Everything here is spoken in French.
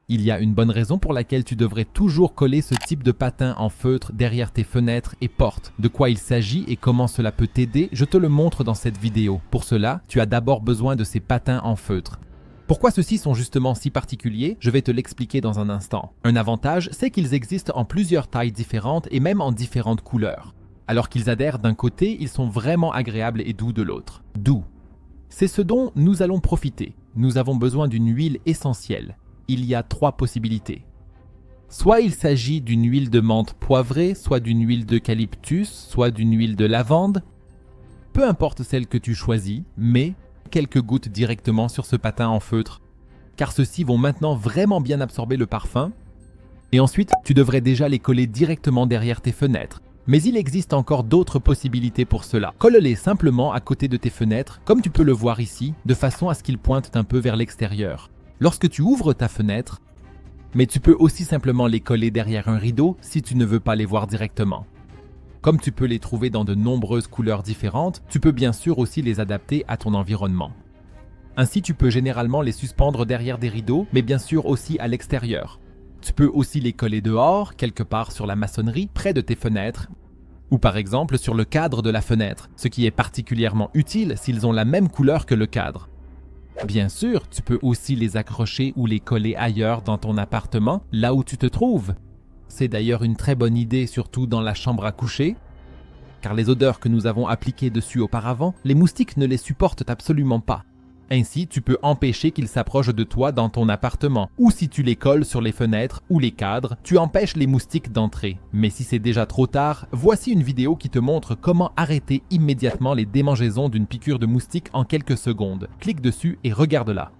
Il y a une bonne raison pour laquelle tu devrais toujours coller ce type de patin en feutre derrière tes fenêtres et portes. De quoi il s'agit et comment cela peut t'aider, je te le montre dans cette vidéo. Pour cela, tu as d'abord besoin de ces patins en feutre. Pourquoi ceux-ci sont justement si particuliers? Je vais te l'expliquer dans un instant. Un avantage, c'est qu'ils existent en plusieurs tailles différentes et même en différentes couleurs. Alors qu'ils adhèrent d'un côté, ils sont vraiment agréables et doux de l'autre. Doux. C'est ce dont nous allons profiter. Nous avons besoin d'une huile essentielle. Il y a 3 possibilités. Soit il s'agit d'une huile de menthe poivrée, soit d'une huile d'eucalyptus, soit d'une huile de lavande. Peu importe celle que tu choisis, mais quelques gouttes directement sur ce patin en feutre, car ceux-ci vont maintenant vraiment bien absorber le parfum. Et ensuite, tu devrais déjà les coller directement derrière tes fenêtres. Mais il existe encore d'autres possibilités pour cela. Colle-les simplement à côté de tes fenêtres, comme tu peux le voir ici, de façon à ce qu'ils pointent un peu vers l'extérieur. Lorsque tu ouvres ta fenêtre, mais tu peux aussi simplement les coller derrière un rideau si tu ne veux pas les voir directement. Comme tu peux les trouver dans de nombreuses couleurs différentes, tu peux bien sûr aussi les adapter à ton environnement. Ainsi, tu peux généralement les suspendre derrière des rideaux, mais bien sûr aussi à l'extérieur. Tu peux aussi les coller dehors, quelque part sur la maçonnerie, près de tes fenêtres, ou par exemple sur le cadre de la fenêtre, ce qui est particulièrement utile s'ils ont la même couleur que le cadre. Bien sûr, tu peux aussi les accrocher ou les coller ailleurs dans ton appartement, là où tu te trouves. C'est d'ailleurs une très bonne idée, surtout dans la chambre à coucher, car les odeurs que nous avons appliquées dessus auparavant, les moustiques ne les supportent absolument pas. Ainsi, tu peux empêcher qu'ils s'approchent de toi dans ton appartement, ou si tu les colles sur les fenêtres ou les cadres, tu empêches les moustiques d'entrer. Mais si c'est déjà trop tard, voici une vidéo qui te montre comment arrêter immédiatement les démangeaisons d'une piqûre de moustique en quelques secondes. Clique dessus et regarde-la.